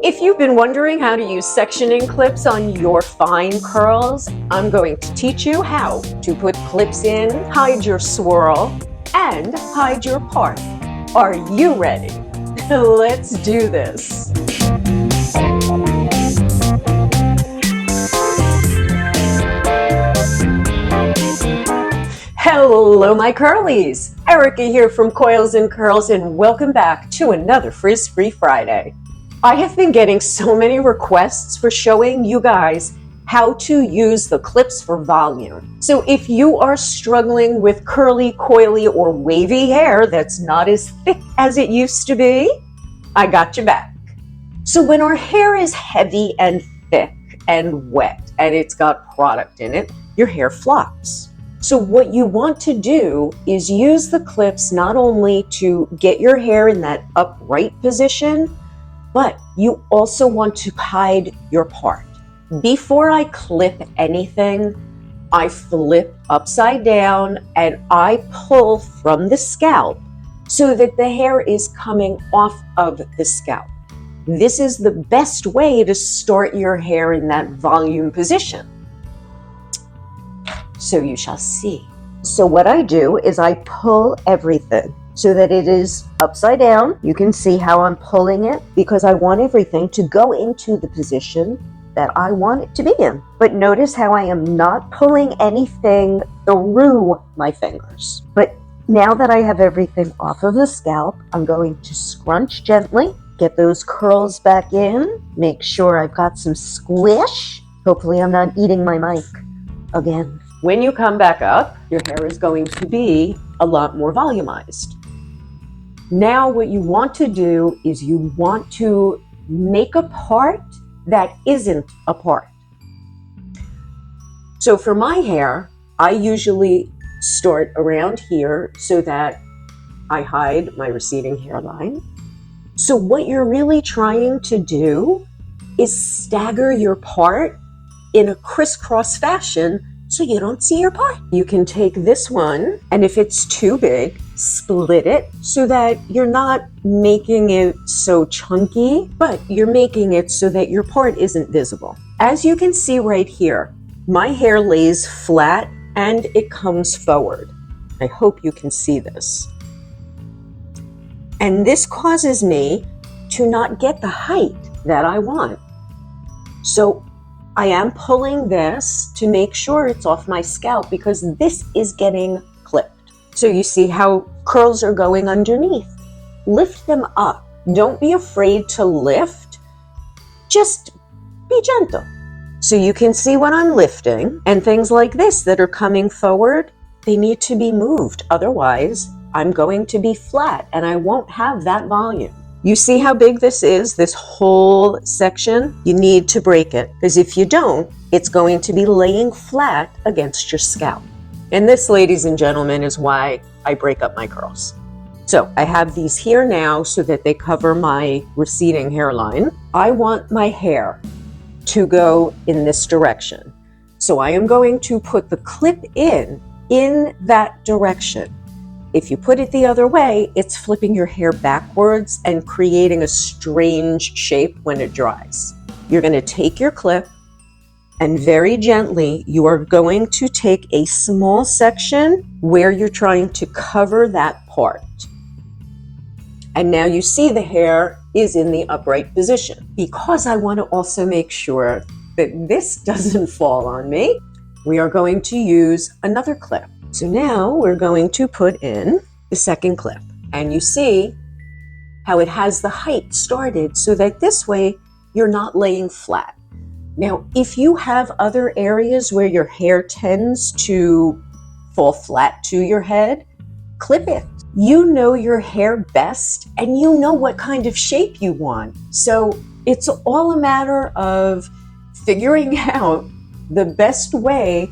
If you've been wondering how to use sectioning clips on your fine curls, I'm going to teach you how to put clips in, hide your swirl, and hide your part. Are you ready? Let's do this. Hello, my curlies. Erica here from Coils and Curls, and welcome back to another Frizz-Free Friday. I have been getting so many requests for showing you guys how to use the clips for volume. So if you are struggling with curly, coily, or wavy hair that's not as thick as it used to be, I got you back. So when our hair is heavy and thick and wet and it's got product in it, your hair flops. So what you want to do is use the clips not only to get your hair in that upright position, but you also want to hide your part. Before I clip anything, I flip upside down and I pull from the scalp so that the hair is coming off of the scalp. This is the best way to start your hair in that volume position. So you shall see. So what I do is I pull everything so that it is upside down. You can see how I'm pulling it because I want everything to go into the position that I want it to be in. But notice how I am not pulling anything through my fingers. But now that I have everything off of the scalp, I'm going to scrunch gently, get those curls back in, make sure I've got some squish. Hopefully I'm not eating my mic again. When you come back up, your hair is going to be a lot more volumized. Now what you want to do is you want to make a part that isn't a part. So for my hair, I usually start around here so that I hide my receding hairline. So what you're really trying to do is stagger your part in a crisscross fashion so you don't see your part. You can take this one, and if it's too big, split it so that you're not making it so chunky, but you're making it so that your part isn't visible. As you can see right here, my hair lays flat and it comes forward. I hope you can see this. And this causes me to not get the height that I want. So I am pulling this to make sure it's off my scalp because this is getting clipped. So you see how curls are going underneath. Lift them up. Don't be afraid to lift. Just be gentle. So you can see when I'm lifting, and things like this that are coming forward, they need to be moved. Otherwise, I'm going to be flat and I won't have that volume. You see how big this is, this whole section? You need to break it, because if you don't, it's going to be laying flat against your scalp. And this, ladies and gentlemen, is why I break up my curls. So I have these here now so that they cover my receding hairline. I want my hair to go in this direction. So I am going to put the clip in that direction. If you put it the other way, it's flipping your hair backwards and creating a strange shape when it dries. You're going to take your clip and very gently, you are going to take a small section where you're trying to cover that part. And now you see the hair is in the upright position. Because I want to also make sure that this doesn't fall on me, we are going to use another clip. So now we're going to put in the second clip, and you see how it has the height started so that this way you're not laying flat. Now, if you have other areas where your hair tends to fall flat to your head, clip it. You know your hair best and you know what kind of shape you want. So it's all a matter of figuring out the best way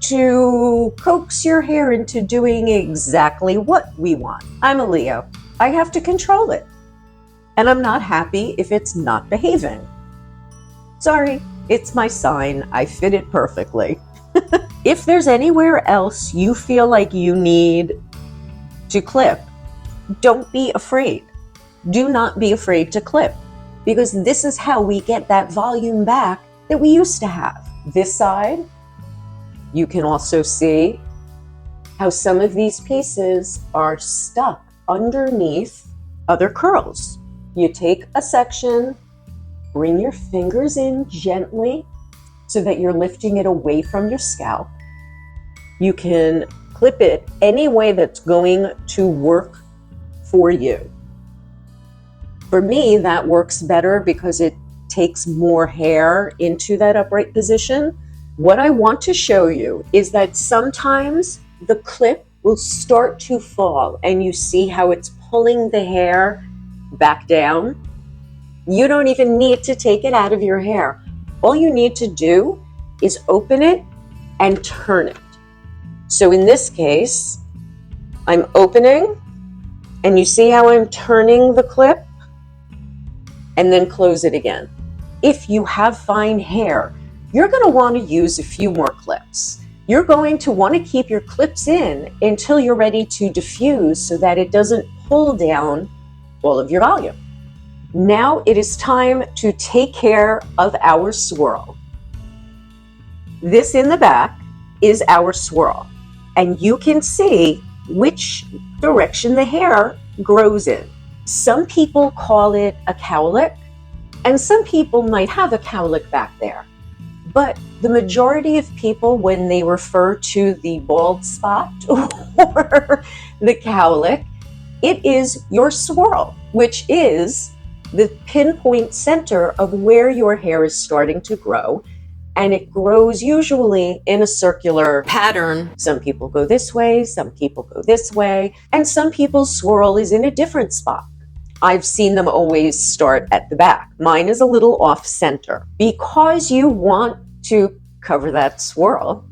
to coax your hair into doing exactly what we want. I'm a Leo. I have to control it. And I'm not happy if it's not behaving. Sorry, it's my sign. I fit it perfectly. If there's anywhere else you feel like you need to clip, don't be afraid. Do not be afraid to clip. because this is how we get that volume back that we used to have. This side, you can also see how some of these pieces are stuck underneath other curls. You take a section, bring your fingers in gently so that you're lifting it away from your scalp. You can clip it any way that's going to work for you. For me, that works better because it takes more hair into that upright position. What I want to show you is that sometimes the clip will start to fall and you see how it's pulling the hair back down. You don't even need to take it out of your hair. All you need to do is open it and turn it. So in this case, I'm opening and you see how I'm turning the clip and then close it again. If you have fine hair, you're going to want to use a few more clips. You're going to want to keep your clips in until you're ready to diffuse so that it doesn't pull down all of your volume. Now it is time to take care of our swirl. This in the back is our swirl, and you can see which direction the hair grows in. Some people call it a cowlick, and some people might have a cowlick back there. But the majority of people, when they refer to the bald spot or the cowlick, it is your swirl, which is the pinpoint center of where your hair is starting to grow. And it grows usually in a circular pattern. Some people go this way, some people go this way, and some people's swirl is in a different spot. I've seen them always start at the back. Mine is a little off center. Because you want to cover that swirl,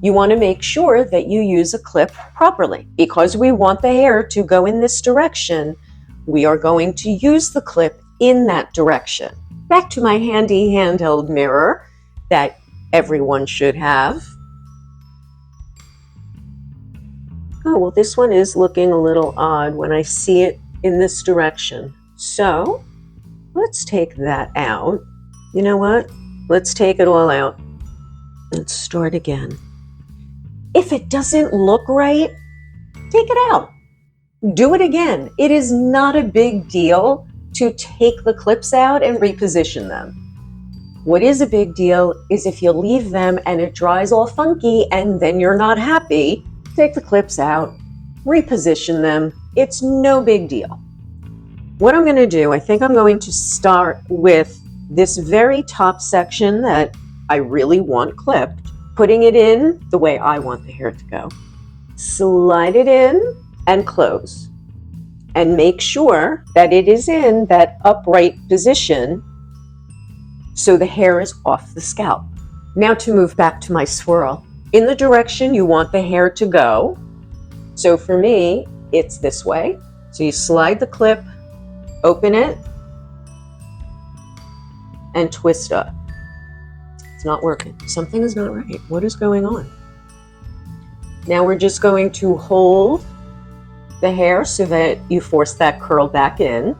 you want to make sure that you use a clip properly. Because we want the hair to go in this direction, we are going to use the clip in that direction. Back to my handy handheld mirror that everyone should have. Oh, well, this one is looking a little odd when I see it in this direction. So let's take that out. You know what? Let's take it all out. Let's start again. If it doesn't look right, take it out. Do it again. It is not a big deal to take the clips out and reposition them. What is a big deal is if you leave them and it dries all funky and then you're not happy, take the clips out, reposition them. It's no big deal. What I'm going to do, I think I'm going to start with this very top section that I really want clipped, putting it in the way I want the hair to go. Slide it in and close. And make sure that it is in that upright position so the hair is off the scalp. Now to move back to my swirl. In the direction you want the hair to go. So for me, it's this way. So you slide the clip, open it, and twist up. It's not working. Something is not right. What is going on? Now we're just going to hold the hair so that you force that curl back in.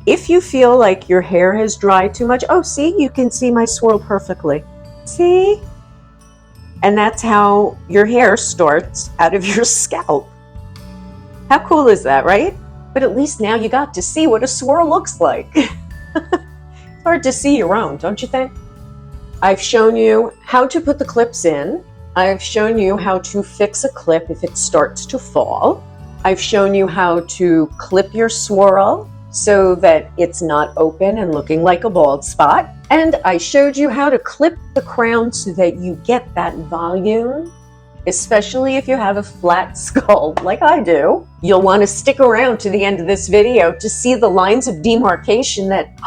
If you feel like your hair has dried too much, oh, see, you can see my swirl perfectly. See? And that's how your hair starts out of your scalp. How cool is that, right? But at least now you got to see what a swirl looks like. It's hard to see your own, don't you think? I've shown you how to put the clips in. I've shown you how to fix a clip if it starts to fall. I've shown you how to clip your swirl so that it's not open and looking like a bald spot. And I showed you how to clip the crown so that you get that volume, especially if you have a flat skull like I do. You'll want to stick around to the end of this video to see the lines of demarcation that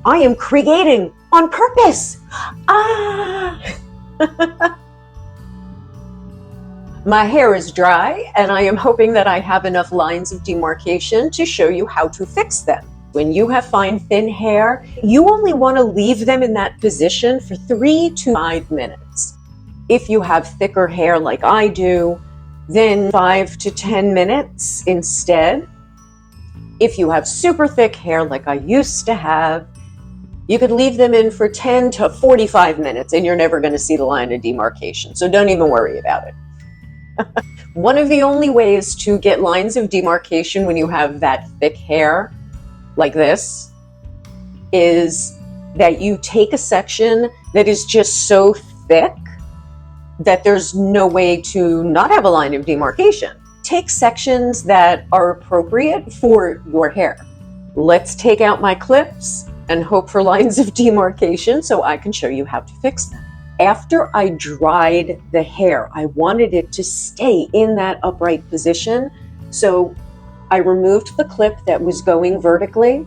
I am creating on purpose. My hair is dry, and I am hoping that I have enough lines of demarcation to show you how to fix them. When you have fine, thin hair, you only want to leave them in that position for 3 to 5 minutes. If you have thicker hair like I do, then 5 to 10 minutes instead. If you have super thick hair like I used to have, You could leave them in for 10 to 45 minutes and you're never going to see the line of demarcation. So don't even worry about it. One of the only ways to get lines of demarcation when you have that thick hair like this is that you take a section that is just so thick that there's no way to not have a line of demarcation. Take sections that are appropriate for your hair. Let's take out my clips and hope for lines of demarcation so I can show you how to fix them. After I dried the hair, I wanted it to stay in that upright position. So I removed the clip that was going vertically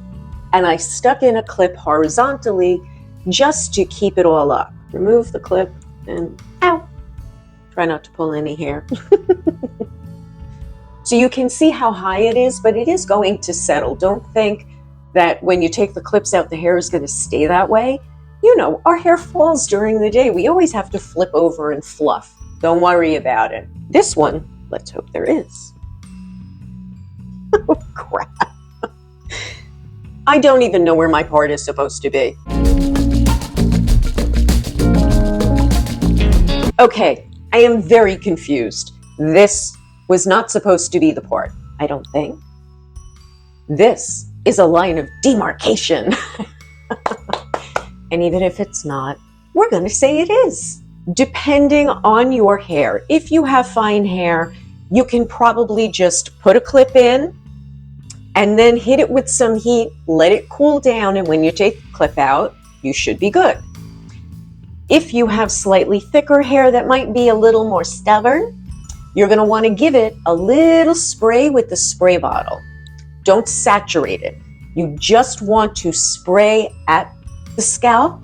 and I stuck in a clip horizontally just to keep it all up. Remove the clip and ow! Try not to pull any hair. So you can see how high it is, but it is going to settle. Don't think that when you take the clips out, the hair is going to stay that way. You know, our hair falls during the day. We always have to flip over and fluff. Don't worry about it. This one, let's hope there is. Oh, crap. I don't even know where my part is supposed to be. Okay, I am very confused. This was not supposed to be the part, I don't think. This is a line of demarcation. And even if it's not, we're going to say it is. Depending on your hair, if you have fine hair, you can probably just put a clip in and then hit it with some heat, let it cool down, and when you take the clip out, you should be good. If you have slightly thicker hair that might be a little more stubborn, you're going to want to give it a little spray with the spray bottle. Don't saturate it. You just want to spray at the scalp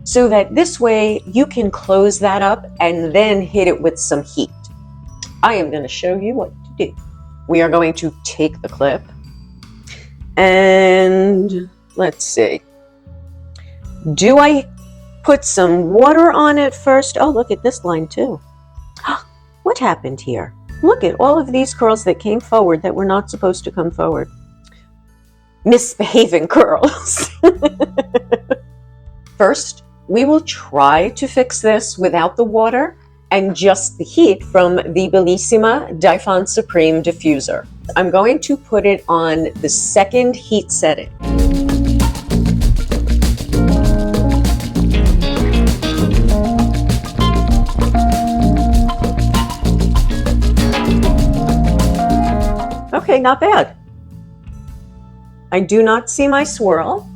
so that this way you can close that up and then hit it with some heat. I am going to show you what to do. We are going to take the clip and let's see. Do I put some water on it first? Oh, look at this line too. What happened here? Look at all of these curls that came forward that were not supposed to come forward. Misbehaving curls. First, we will try to fix this without the water and just the heat from the Bellissima Dyphon Supreme diffuser. I'm going to put it on the second heat setting. Okay, not bad. I do not see my swirl,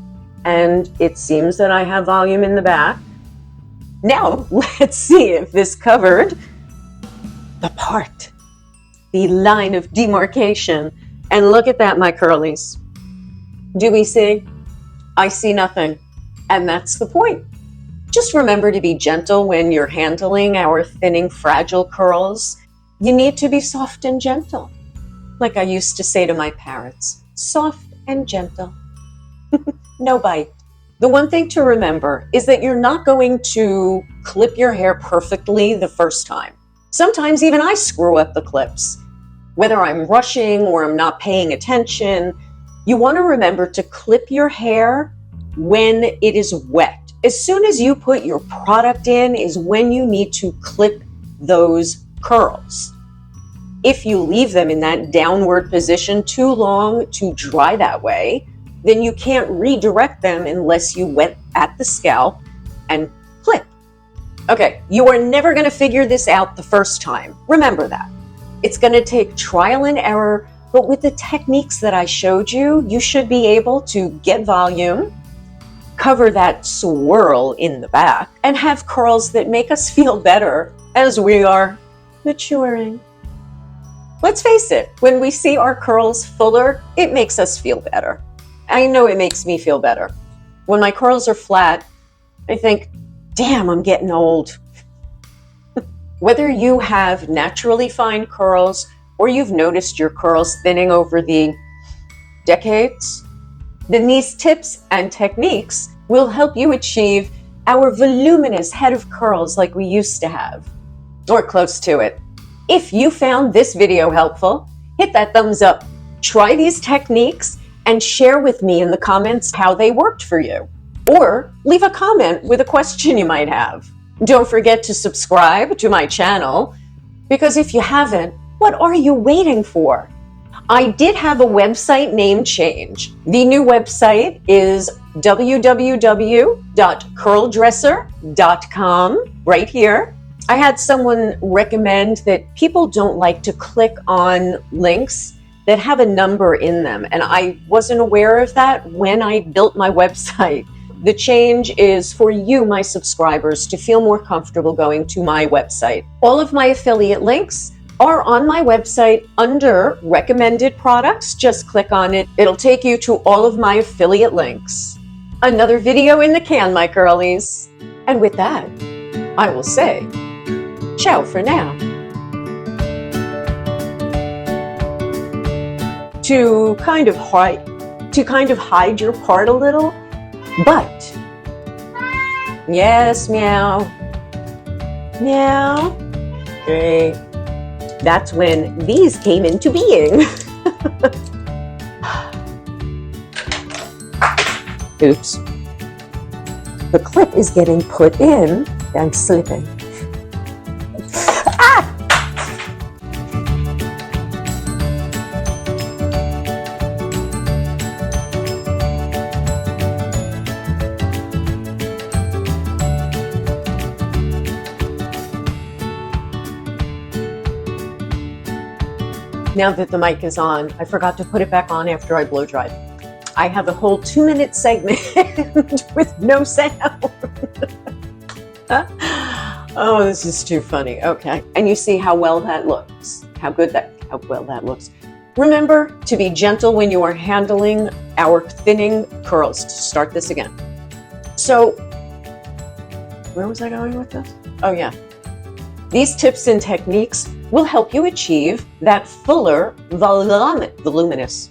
and it seems that I have volume in the back. Now, let's see if this covered the part, the line of demarcation. And look at that, my curlies. Do we see? I see nothing. And that's the point. Just remember to be gentle when you're handling our thinning, fragile curls. You need to be soft and gentle. Like I used to say to my parents, soft and gentle. No bite. The one thing to remember is that you're not going to clip your hair perfectly the first time. Sometimes even I screw up the clips. Whether I'm rushing or I'm not paying attention, you want to remember to clip your hair when it is wet. As soon as you put your product in is when you need to clip those curls. If you leave them in that downward position too long to dry that way, then you can't redirect them unless you wet at the scalp and clip. Okay, you are never going to figure this out the first time. Remember that. It's going to take trial and error, but with the techniques that I showed you, you should be able to get volume, cover that swirl in the back, and have curls that make us feel better as we are maturing. Let's face it, when we see our curls fuller, it makes us feel better. I know it makes me feel better. When my curls are flat, I think, damn, I'm getting old. Whether you have naturally fine curls or you've noticed your curls thinning over the decades, then these tips and techniques will help you achieve our voluminous head of curls like we used to have, or close to it. If you found this video helpful, hit that thumbs up. Try these techniques and share with me in the comments how they worked for you. or leave a comment with a question you might have. Don't forget to subscribe to my channel, because if you haven't, what are you waiting for? I did have a website name change. The new website is www.curldresser.com, right here. I had someone recommend that people don't like to click on links that have a number in them, and I wasn't aware of that when I built my website. The change is for you, my subscribers, to feel more comfortable going to my website. All of my affiliate links are on my website under recommended products. Just click on it. It'll take you to all of my affiliate links. Another video in the can, my girlies. And with that, I will say, ciao for now. To kind of hide your part a little, but yes, meow, meow. Great. That's when these came into being. Oops. The clip is getting put in. I'm slipping. Ah! Now that the mic is on, I forgot to put it back on after I blow dried. I have a whole 2-minute segment with no sound. Oh, this is too funny. Okay. And you see how well that looks. How well that looks. Remember to be gentle when you are handling our thinning curls. To start this again. So, where was I going with this? Oh yeah. These tips and techniques will help you achieve that fuller voluminous.